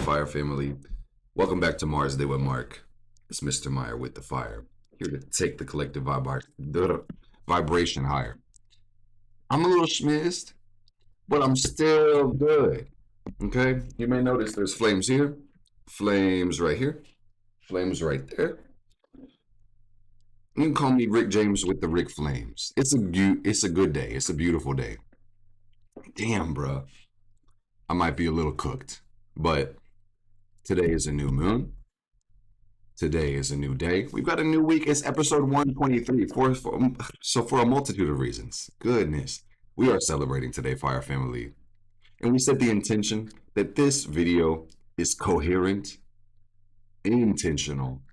Fire family? Welcome back to Mars Day with Mark. It's Mr. Meyer with the fire, here to take the collective vibration higher. I'm a little schmizzed, but I'm still good. Okay? You may notice there's flames here, flames right here, flames right there. You can call me Rick James with the Rick Flames. It's a good day. It's a beautiful day. Damn, bruh. I might be a little cooked, but today is a new moon. Today is a new day. We've got a new week. It's episode 123. For a multitude of reasons. Goodness. We are celebrating today, Fire Family. And we set the intention that this video is coherent, intentional,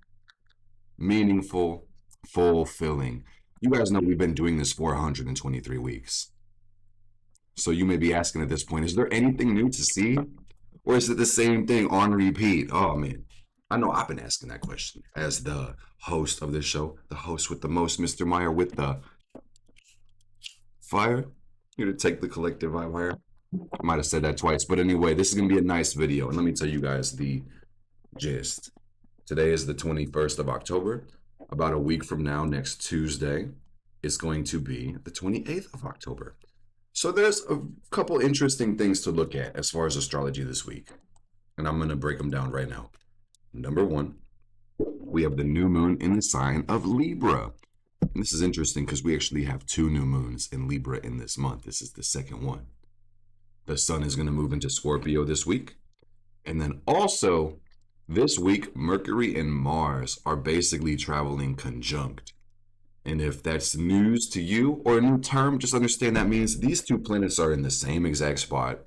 meaningful, fulfilling. You guys know we've been doing this for 123 weeks. So you may be asking at this point, is there anything new to see? Or is it the same thing on repeat? Oh, man. I know I've been asking that question as the host of this show, the host with the most, Mr. Meyer with the fire. Here to take the collective vibe higher. I might have said that twice, but anyway, this is going to be a nice video. And let me tell you guys the gist. Today is the 21st of October. About a week from now, next Tuesday, is going to be the 28th of October. So there's a couple interesting things to look at as far as astrology this week. And I'm going to break them down right now. Number one, we have the new moon in the sign of Libra. And this is interesting because we actually have two new moons in Libra in this month. This is the second one. The sun is going to move into Scorpio this week. And then also this week, Mercury and Mars are basically traveling conjunct. And if that's news to you or a new term, just understand that means these two planets are in the same exact spot.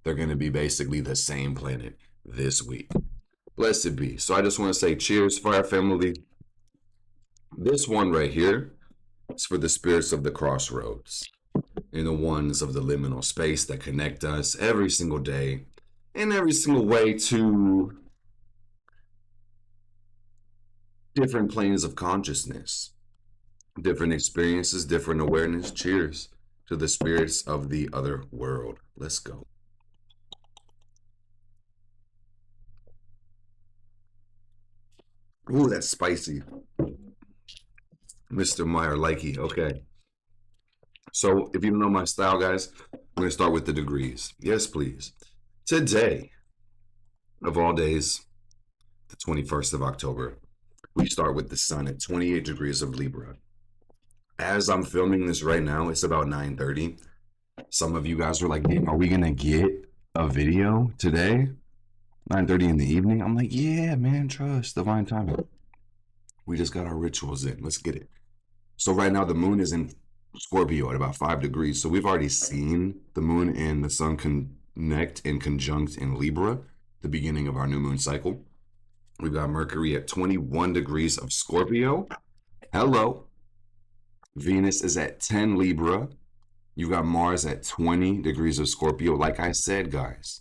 They're going to be basically the same planet this week. Blessed be. So I just want to say cheers, Fire Family. This one right here is for the spirits of the crossroads and the ones of the liminal space that connect us every single day in every single way to different planes of consciousness, different experiences, different awareness. Cheers to the spirits of the other world. Let's go. Ooh, that's spicy. Mr. Meyer, likey. Okay. So if you don't know my style, guys, I'm going to start with the degrees. Yes, please. Today, of all days, the 21st of October, we start with the sun at 28 degrees of Libra. As I'm filming this right now, it's about 9:30. Some of you guys were like, are we going to get a video today? 9:30 in the evening? I'm like, yeah, man, trust divine timing. We just got our rituals in. Let's get it. So right now the moon is in Scorpio at about 5 degrees. So we've already seen the moon and the sun connect and conjunct in Libra, the beginning of our new moon cycle. We've got Mercury at 21 degrees of Scorpio. Hello. Venus is at 10 Libra. You've got Mars at 20 degrees of Scorpio. Like I said, guys,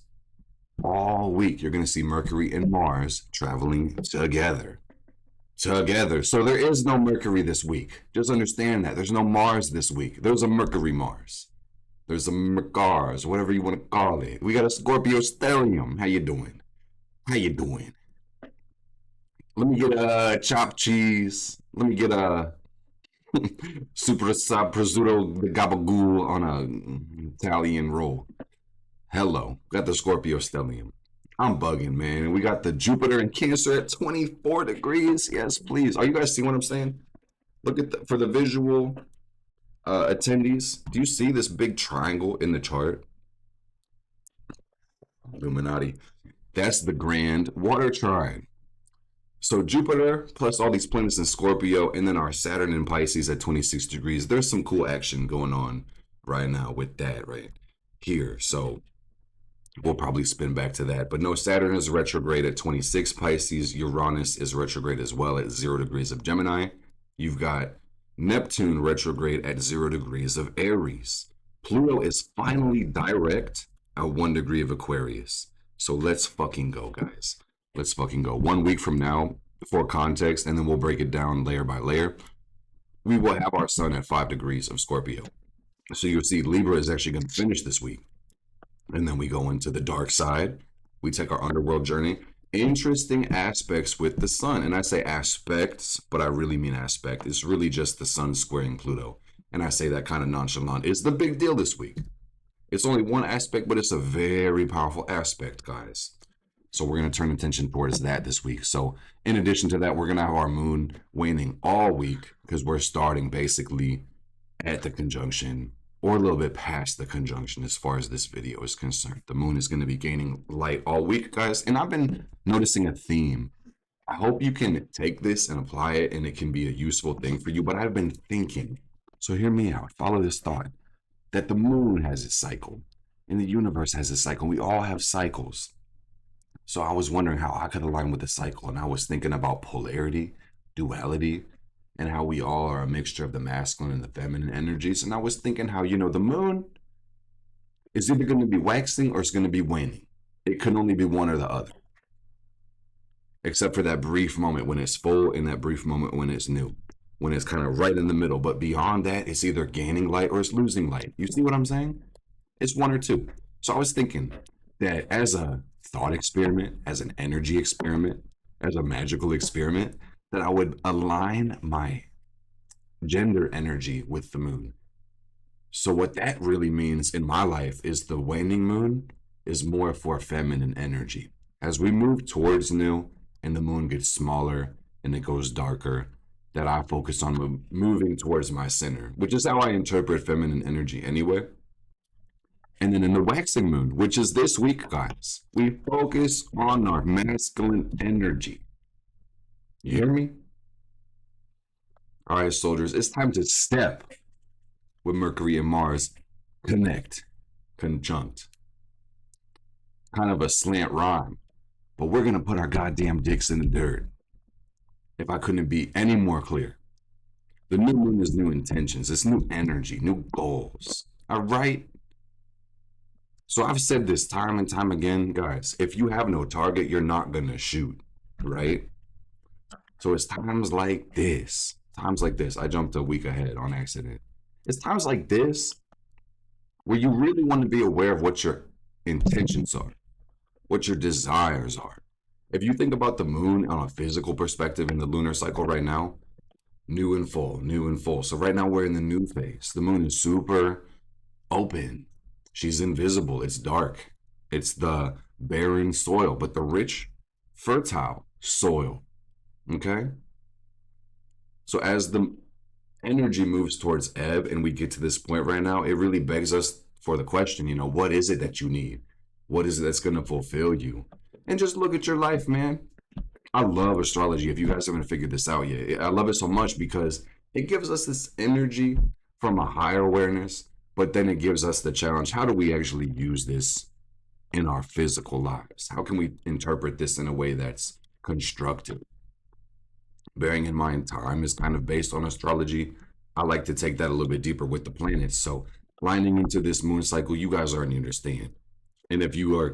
all week you're going to see Mercury and Mars traveling together. So there is no Mercury this week. Just understand that. There's no Mars this week. There's a Mercury Mars. There's a Mercars, whatever you want to call it. We got a Scorpio stellium. How you doing? How you doing? Let me get a chopped cheese. Let me get a super sub prosciutto the gabagool on a Italian roll. Hello. Got the Scorpio stellium. I'm bugging, man. We got the Jupiter in Cancer at 24 degrees. Yes, please. Are you guys seeing what I'm saying? Look at for the visual attendees. Do you see this big triangle in the chart? Illuminati. That's the grand water trine. So Jupiter plus all these planets in Scorpio and then our Saturn in Pisces at 26 degrees. There's some cool action going on right now with that right here. So we'll probably spin back to that. But no, Saturn is retrograde at 26 Pisces. Uranus is retrograde as well at 0 degrees of Gemini. You've got Neptune retrograde at 0 degrees of Aries. Pluto is finally direct at 1 degree of Aquarius. So let's fucking go, guys. Let's fucking go. 1 week from now, for context, and then we'll break it down layer by layer. We will have our sun at 5 degrees of Scorpio. So you'll see Libra is actually going to finish this week. And then we go into the dark side We take our underworld journey. Interesting aspects with the sun. And I say aspects, but I really mean aspect. It's really just the sun squaring Pluto. And I say that kind of nonchalant. It's the big deal this week. It's only one aspect, but it's a very powerful aspect, guys. So we're going to turn attention towards that this week. So in addition to that, we're going to have our moon waning all week because we're starting basically at the conjunction or a little bit past the conjunction as far as this video is concerned. The moon is going to be gaining light all week, guys. And I've been noticing a theme. I hope you can take this and apply it and it can be a useful thing for you. But I've been thinking, so hear me out, follow this thought, that the moon has its cycle and the universe has its cycle. We all have cycles. So I was wondering how I could align with the cycle. And I was thinking about polarity, duality, and how we all are a mixture of the masculine and the feminine energies. And I was thinking how, the moon is either going to be waxing or it's going to be waning. It can only be one or the other. Except for that brief moment when it's full and that brief moment when it's new, when it's kind of right in the middle. But beyond that, it's either gaining light or it's losing light. You see what I'm saying? It's one or two. So I was thinking that as a thought experiment, as an energy experiment, as a magical experiment, that I would align my gender energy with the moon. So what that really means in my life is the waning moon is more for feminine energy. As we move towards new and the moon gets smaller and it goes darker, that I focus on moving towards my center, which is how I interpret feminine energy anyway. And then in the waxing moon, which is this week, guys, we focus on our masculine energy. You hear me? All right, soldiers, it's time to step with Mercury and Mars connect, conjunct. Kind of a slant rhyme, but we're going to put our goddamn dicks in the dirt. If I couldn't be any more clear. The new moon is new intentions. It's new energy, new goals. All right? So I've said this time and time again, guys. If you have no target, you're not going to shoot, right? So it's times like this. I jumped a week ahead on accident. It's times like this where you really want to be aware of what your intentions are, what your desires are. If you think about the moon on a physical perspective in the lunar cycle right now, new and full. So right now we're in the new phase. The moon is super open. She's invisible. It's dark. It's the barren soil, but the rich, fertile soil. Okay? So as the energy moves towards ebb and we get to this point right now, it really begs us for the question, what is it that you need? What is it that's going to fulfill you? And just look at your life, man. I love astrology. If you guys haven't figured this out yet, I love it so much because it gives us this energy from a higher awareness, but then it gives us the challenge. How do we actually use this in our physical lives? How can we interpret this in a way that's constructive? Bearing in mind, time is kind of based on astrology. I like to take that a little bit deeper with the planets. So lining into this moon cycle, you guys already understand. And if you are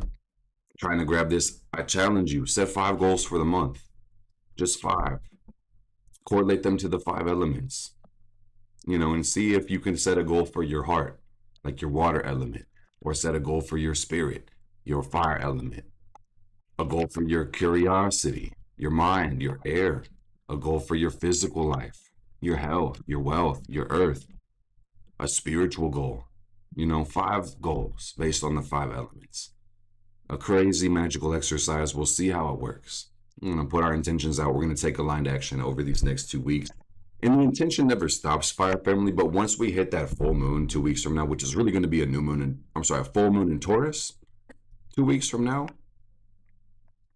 trying to grab this, I challenge you, set 5 goals for the month. Just 5. Correlate them to the 5 elements. And see if you can set a goal for your heart, like your water element, or set a goal for your spirit, your fire element, a goal for your curiosity, your mind, your air, a goal for your physical life, your health, your wealth, your earth, a spiritual goal. 5 goals based on the 5 elements. A crazy magical exercise. We'll see how it works. I'm going to put our intentions out. We're going to take aligned action over these next 2 weeks. And the intention never stops, Fire Family. But once we hit that full moon 2 weeks from now, which is really going to be a full moon in Taurus 2 weeks from now,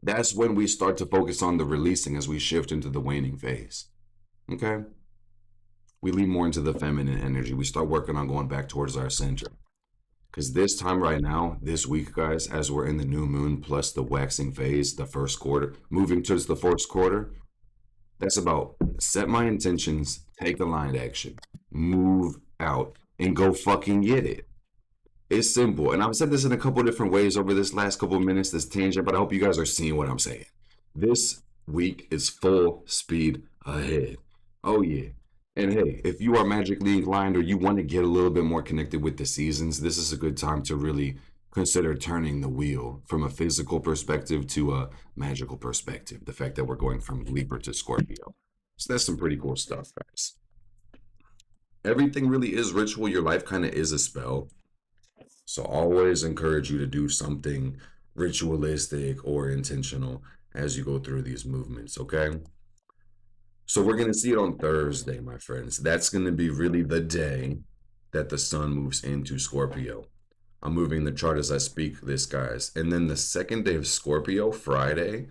that's when we start to focus on the releasing as we shift into the waning phase. Okay? We lean more into the feminine energy. We start working on going back towards our center. Because this time right now, this week, guys, as we're in the new moon plus the waxing phase, the first quarter, moving towards the fourth quarter, that's about set my intentions, take aligned action, move out, and go fucking get it. It's simple. And I've said this in a couple different ways over this last couple of minutes, this tangent, but I hope you guys are seeing what I'm saying. This week is full speed ahead. Oh, yeah. And hey, if you are magically inclined or you want to get a little bit more connected with the seasons, this is a good time to really consider turning the wheel from a physical perspective to a magical perspective. The fact that we're going from Libra to Scorpio. So that's some pretty cool stuff, guys. Everything really is ritual. Your life kind of is a spell. So always encourage you to do something ritualistic or intentional as you go through these movements, okay? So we're going to see it on Thursday, my friends. That's going to be really the day that the sun moves into Scorpio. I'm moving the chart as I speak this, guys. And then the second day of Scorpio, Friday,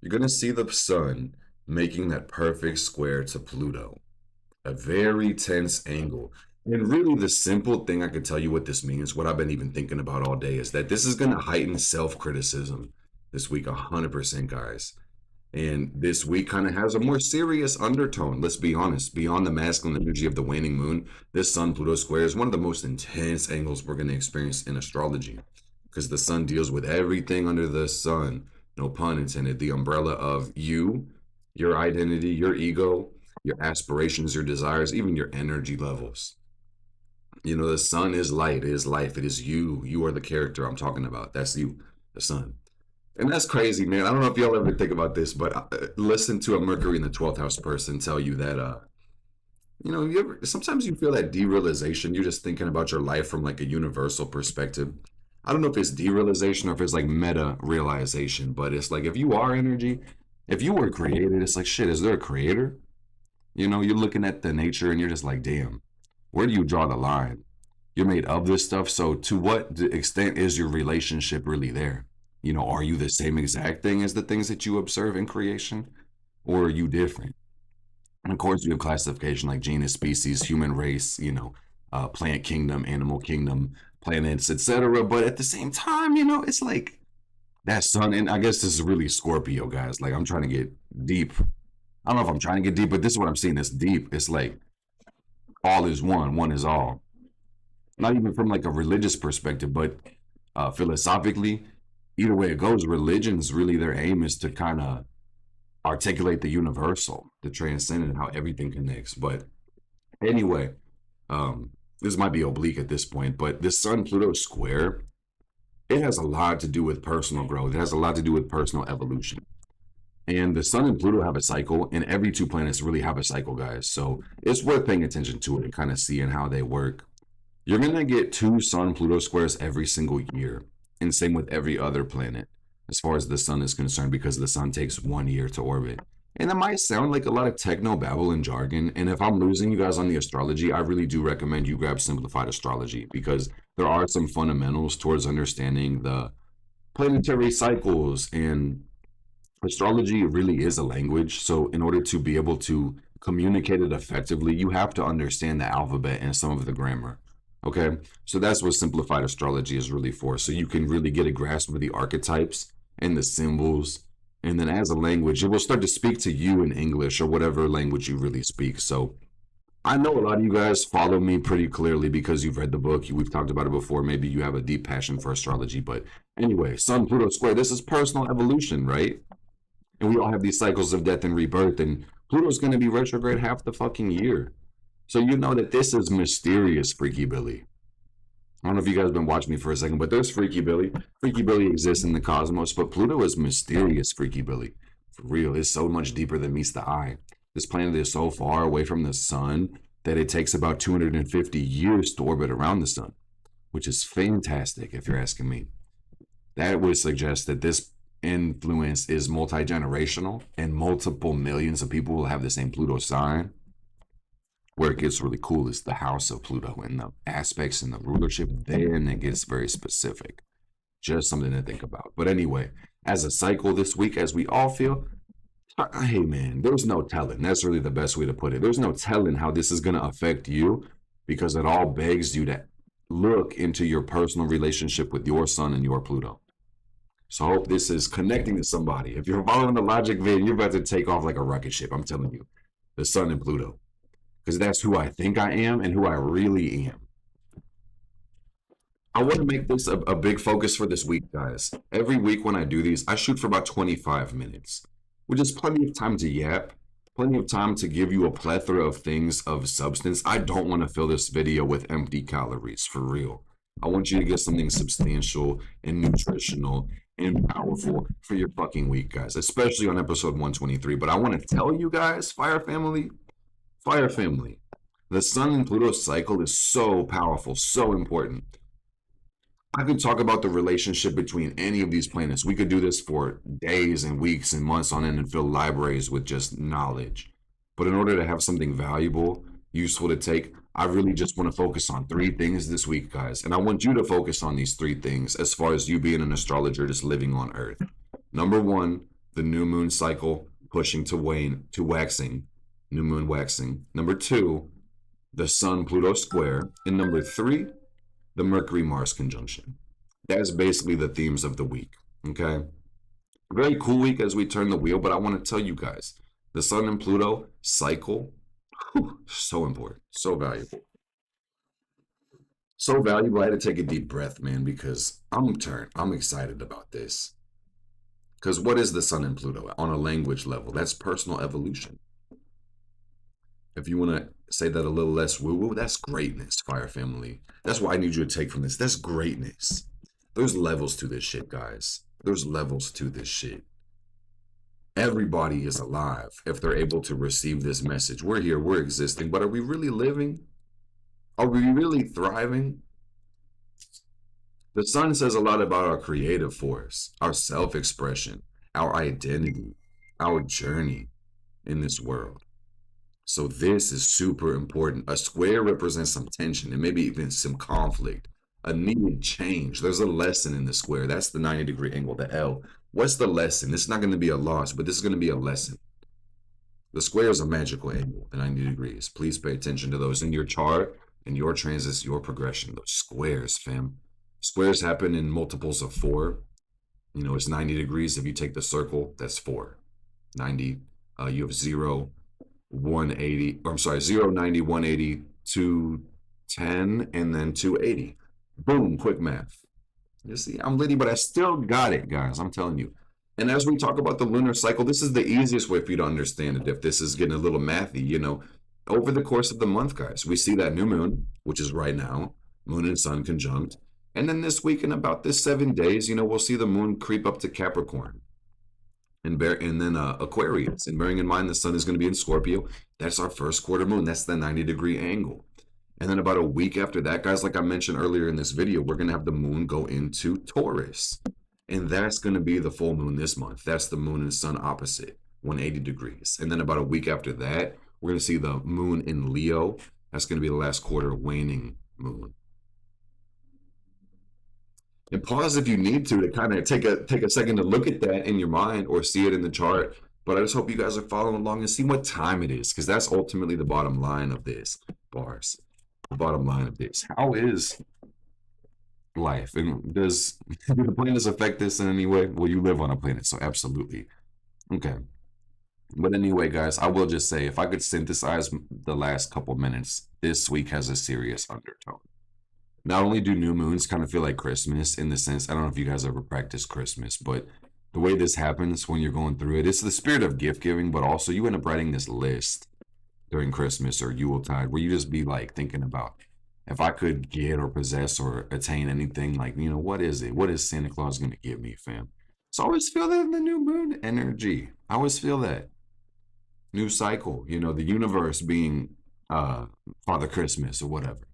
you're going to see the sun making that perfect square to Pluto. A very tense angle. And really, the simple thing I could tell you what this means, what I've been even thinking about all day, is that this is going to heighten self criticism this week, 100%, guys. And this week kind of has a more serious undertone. Let's be honest. Beyond the masculine energy of the waning moon, this Sun Pluto square is one of the most intense angles we're going to experience in astrology because the sun deals with everything under the sun, no pun intended, the umbrella of you, your identity, your ego, your aspirations, your desires, even your energy levels. You know, the sun is light, it is life, it is you. You are the character I'm talking about. That's you, the sun. And that's crazy, man. I don't know if y'all ever think about this, but listen to a Mercury in the 12th house person tell you that, sometimes you feel that derealization. You're just thinking about your life from like a universal perspective. I don't know if it's derealization or if it's like meta realization, but it's like if you are energy, if you were created, it's like, shit, is there a creator? You know, you're looking at the nature and you're just like, damn, where do you draw the line? You're made of this stuff. So to what extent is your relationship really there? You know, are you the same exact thing as the things that you observe in creation? Or are you different? And of course, we have classification like genus, species, human race, plant kingdom, animal kingdom, planets, etc. But at the same time, it's like that sun. And I guess this is really Scorpio, guys. Like, I'm trying to get deep. I don't know if I'm trying to get deep, but this is what I'm seeing. It's deep. It's like all is one is all. Not even from like a religious perspective, but philosophically, either way it goes, religion's really their aim is to kind of articulate the universal, the transcendent, how everything connects. But anyway, this might be oblique at this point, but this Sun Pluto square, it has a lot to do with personal growth. It has a lot to do with personal evolution. And the Sun and Pluto have a cycle, and every two planets really have a cycle, guys. So it's worth paying attention to it and kind of seeing how they work. You're going to get two Sun Pluto squares every single year, and same with every other planet as far as the sun is concerned, because the sun takes 1 year to orbit. And that might sound like a lot of techno babble and jargon. And if I'm losing you guys on the astrology, I really do recommend you grab Simplified Astrology, because there are some fundamentals towards understanding the planetary cycles, and astrology really is a language. So in order to be able to communicate it effectively, you have to understand the alphabet and some of the grammar. Okay, so that's what Simplified Astrology is really for. So you can really get a grasp of the archetypes and the symbols. And then as a language, it will start to speak to you in English or whatever language you really speak. So I know a lot of you guys follow me pretty clearly because you've read the book. We've talked about it before. Maybe you have a deep passion for astrology. But anyway, Sun Pluto square, this is personal evolution, right? And we all have these cycles of death and rebirth. And Pluto's going to be retrograde half the fucking year. So you know that this is mysterious, Freaky Billy. I don't know if you guys have been watching me for a second, but there's Freaky Billy. Freaky Billy exists in the cosmos, but Pluto is mysterious, Freaky Billy. For real, it's so much deeper than meets the eye. This planet is so far away from the sun that it takes about 250 years to orbit around the sun, which is fantastic if you're asking me. That would suggest that this influence is multi-generational and multiple millions of people will have the same Pluto sign. Where it gets really cool is the house of Pluto and the aspects and the rulership. Then it gets very specific. Just something to think about. But anyway, as a cycle this week, as we all feel, hey man, there's no telling. That's really the best way to put it. There's no telling how this is going to affect you, because it all begs you to look into your personal relationship with your sun and your Pluto. So I hope this is connecting to somebody. If you're following the logic vid, you're about to take off like a rocket ship. I'm telling you. The sun and Pluto. Because that's who I think I am and who I really am. I want to make this a big focus for this week, guys. Every week when I do these, I shoot for about 25 minutes, which is plenty of time to yap, plenty of time to give you a plethora of things of substance. I don't want to fill this video with empty calories, for real. I want you to get something substantial and nutritional and powerful for your fucking week, guys, especially on episode 123. But I want to tell you guys, Fire Family, the Sun and Pluto cycle is so powerful, so important. I could talk about the relationship between any of these planets. We could do this for days and weeks and months on end and fill libraries with just knowledge. But in order to have something valuable, useful to take, I really just want to focus on three things this week, guys. And I want you to focus on these three things as far as you being an astrologer just living on Earth. Number one, the new moon cycle pushing to wane, to waxing, new moon waxing. Number two, the Sun Pluto square. And number three, the Mercury Mars conjunction. That's basically the themes of the week. Okay. Very cool week as we turn the wheel, but I want to tell you guys the Sun and Pluto cycle, whew, so important, so valuable. So valuable. I had to take a deep breath, man, because I'm excited about this. Because what is the Sun and Pluto on a language level? That's personal evolution. If you want to say that a little less woo woo, that's greatness, Fire Family. That's what I need you to take from this. That's greatness. There's levels to this shit, guys. There's levels to this shit. Everybody is alive if they're able to receive this message. We're here, we're existing, but are we really living? Are we really thriving? The Sun says a lot about our creative force, our self expression, our identity, our journey in this world. So this is super important. A square represents some tension and maybe even some conflict, a needed change. There's a lesson in the square. That's the 90-degree angle, the L. What's the lesson? This is not going to be a loss, but this is going to be a lesson. The square is a magical angle, the 90 degrees. Please pay attention to those in your chart, in your transits, your progression. Those squares, fam. Squares happen in multiples of 4. You know, it's 90 degrees. If you take the circle, that's 4. 90, you have 0, 180, or I'm sorry, 0, 90, 180, 210, and then 280. Boom, quick math. You see, I'm litty, but I still got it, guys. I'm telling you. And as we talk about the lunar cycle, this is the easiest way for you to understand it if this is getting a little mathy, you know. Over the course of the month, guys, we see that new moon, which is right now, moon and sun conjunct. And then this week, in about this 7 days, you know, we'll see the moon creep up to Capricorn and then Aquarius. And bearing in mind the sun is going to be in Scorpio, that's our first quarter moon. That's the 90-degree angle. And then about a week after that, guys, like I mentioned earlier in this video, we're going to have the moon go into Taurus. And that's going to be the full moon this month. That's the moon and sun opposite, 180 degrees. And then about a week after that, we're going to see the moon in Leo. That's going to be the last quarter waning moon. And pause if you need to kind of take a second to look at that in your mind or see it in the chart. But I just hope you guys are following along and see what time it is, because that's ultimately the bottom line of this. Bars. The bottom line of this. How is life? And do the planets affect this in any way? Well, you live on a planet, so absolutely. Okay. But anyway, guys, I will just say, if I could synthesize the last couple minutes, this week has a serious undertone. Not only do new moons kind of feel like Christmas in the sense, I don't know if you guys ever practice Christmas, but the way this happens when you're going through it, it's the spirit of gift giving, but also you end up writing this list during Christmas or Yuletide where you just be like thinking about, if I could get or possess or attain anything, like, you know, what is it? What is Santa Claus going to give me, fam? So I always feel that in the new moon energy. I always feel that. New cycle, you know, the universe being Father Christmas or whatever.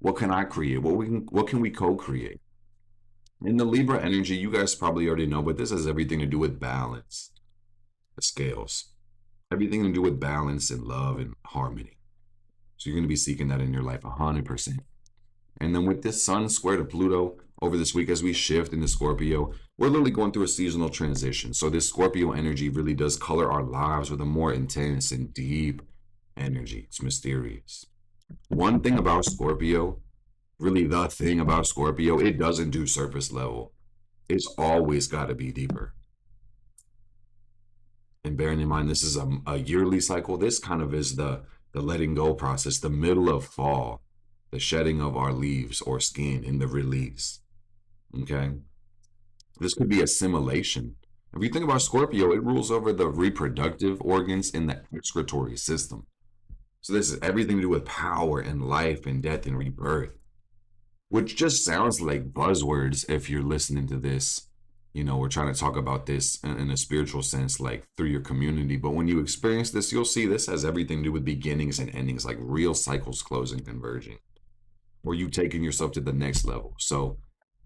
What can I create? What can we co-create? In the Libra energy, you guys probably already know, but this has everything to do with balance. The scales. Everything to do with balance and love and harmony. So you're going to be seeking that in your life 100%. And then with this sun square to Pluto over this week as we shift into Scorpio, we're literally going through a seasonal transition. So this Scorpio energy really does color our lives with a more intense and deep energy. It's mysterious. One thing about Scorpio, really the thing about Scorpio, it doesn't do surface level. It's always got to be deeper. And bearing in mind, this is a yearly cycle. This kind of is the letting go process, the middle of fall, the shedding of our leaves or skin in the release. Okay? This could be assimilation. If you think about Scorpio, it rules over the reproductive organs in the excretory system. So this is everything to do with power and life and death and rebirth. which just sounds like buzzwords if you're listening to this. We're trying to talk about this in a spiritual sense, like through your community. But when you experience this, you'll see this has everything to do with beginnings and endings, like real cycles closing, converging, or you taking yourself to the next level. So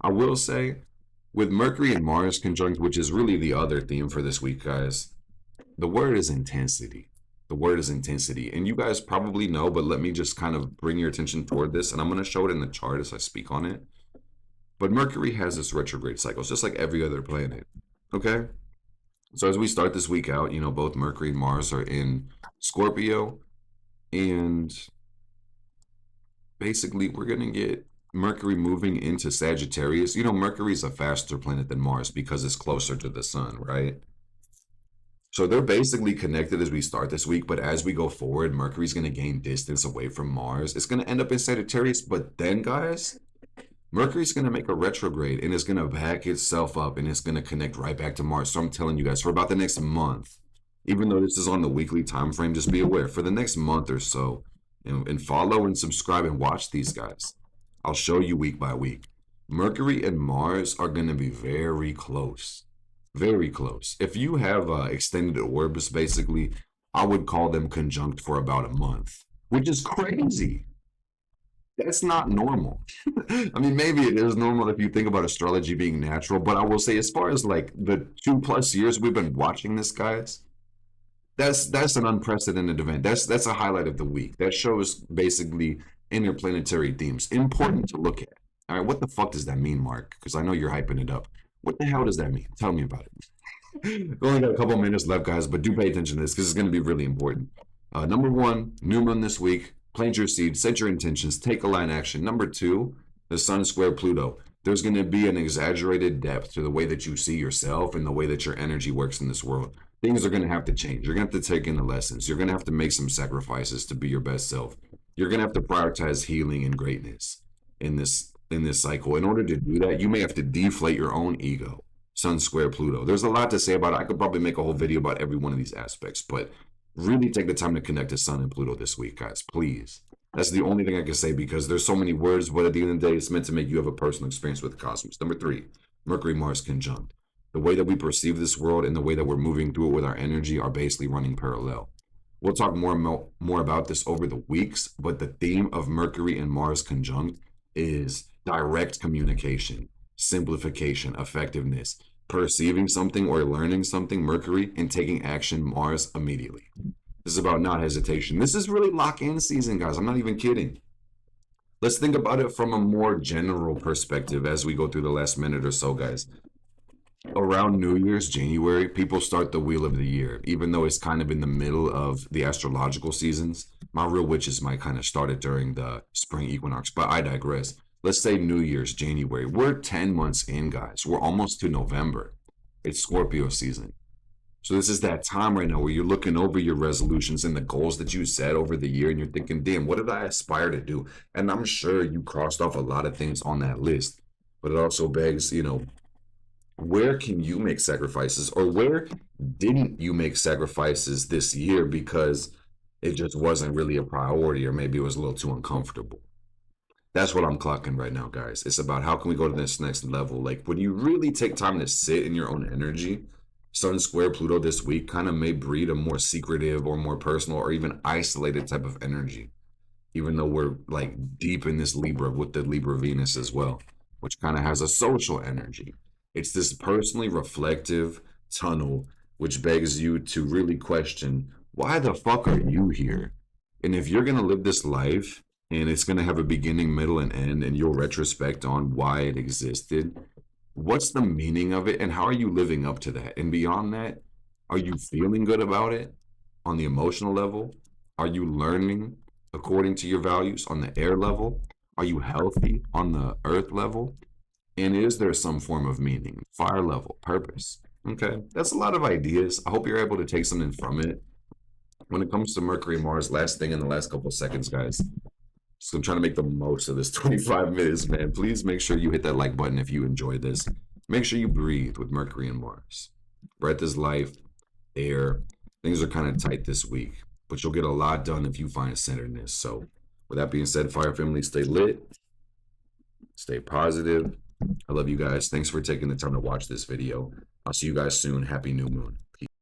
I will say, with Mercury and Mars conjunct, which is really the other theme for this week, guys, the word is intensity. The word is intensity. And you guys probably know, but let me just kind of bring your attention toward this. And I'm going to show it in the chart as I speak on it. But Mercury has this retrograde cycle, it's just like every other planet. Okay? So as we start this week out, both Mercury and Mars are in Scorpio. And basically, we're going to get Mercury moving into Sagittarius. Mercury is a faster planet than Mars because it's closer to the sun, right? So they're basically connected as we start this week, but as we go forward, Mercury's going to gain distance away from Mars. It's going to end up in Sagittarius, but then, guys, Mercury's going to make a retrograde and it's going to back itself up and it's going to connect right back to Mars. So I'm telling you guys, for about the next month, even though this is on the weekly time frame, just be aware for the next month or so, and follow and subscribe and watch these guys. I'll show you week by week. Mercury and Mars are going to be very close. Very close. If you have extended orbs, basically, I would call them conjunct for about a month, which is crazy. That's not normal. I mean, maybe it is normal if you think about astrology being natural, but I will say, as far as like the 2+ years we've been watching this, guys, that's an unprecedented event. That's a highlight of the week. That shows basically interplanetary themes. Important to look at. All right, what the fuck does that mean, Mark? Because I know you're hyping it up. What the hell does that mean? Tell me about it. We only got a couple minutes left, guys, but do pay attention to this because it's going to be really important. Number one, new moon this week. Plant your seed, set your intentions, take a line action. Number two, the sun square Pluto. There's going to be an exaggerated depth to the way that you see yourself and the way that your energy works in this world. Things are going to have to change. You're going to have to take in the lessons. You're going to have to make some sacrifices to be your best self. You're going to have to prioritize healing and greatness in this cycle. In order to do that, you may have to deflate your own ego. Sun square Pluto. There's a lot to say about it. I could probably make a whole video about every one of these aspects, but really take the time to connect to Sun and Pluto this week, guys. Please. That's the only thing I can say because there's so many words, but at the end of the day, it's meant to make you have a personal experience with the cosmos. Number three, Mercury Mars conjunct. The way that we perceive this world and the way that we're moving through it with our energy are basically running parallel. We'll talk more about this over the weeks, but the theme of Mercury and Mars conjunct is direct communication, simplification, effectiveness, perceiving something or learning something, Mercury, and taking action, Mars, immediately. This is about not hesitation. This is really lock-in season, guys. I'm not even kidding. Let's think about it from a more general perspective as we go through the last minute or so, guys. Around New Year's, January, people start the wheel of the year, even though it's kind of in the middle of the astrological seasons. My real witches might kind of start it during the spring equinox, but I digress. Let's say New Year's, January. We're 10 months in, guys. We're almost to November. It's Scorpio season. So this is that time right now where you're looking over your resolutions and the goals that you set over the year and you're thinking, damn, what did I aspire to do? And I'm sure you crossed off a lot of things on that list. But it also begs, where can you make sacrifices or where didn't you make sacrifices this year because it just wasn't really a priority or maybe it was a little too uncomfortable? That's what I'm clocking right now, guys. It's about how can we go to this next level? Like when you really take time to sit in your own energy, Sun square Pluto this week kind of may breed a more secretive or more personal or even isolated type of energy, even though we're like deep in this Libra with the Libra Venus as well, which kind of has a social energy. It's this personally reflective tunnel, which begs you to really question, why the fuck are you here? And if you're going to live this life and it's going to have a beginning, middle, and end, and you'll retrospect on why it existed, what's the meaning of it and how are you living up to that? And beyond that, are you feeling good about it on the emotional level? Are you learning according to your values on the air level? Are you healthy on the earth level? And is there some form of meaning, fire level, purpose? Okay, that's a lot of ideas. I hope you're able to take something from it. When it comes to Mercury and Mars, last thing in the last couple of seconds, guys. So I'm trying to make the most of this 25 minutes, man. Please make sure you hit that like button if you enjoyed this. Make sure you breathe with Mercury and Mars. Breath is life, air. Things are kind of tight this week, but you'll get a lot done if you find centeredness. So with that being said, Fire Family, stay lit. Stay positive. I love you guys. Thanks for taking the time to watch this video. I'll see you guys soon. Happy new moon.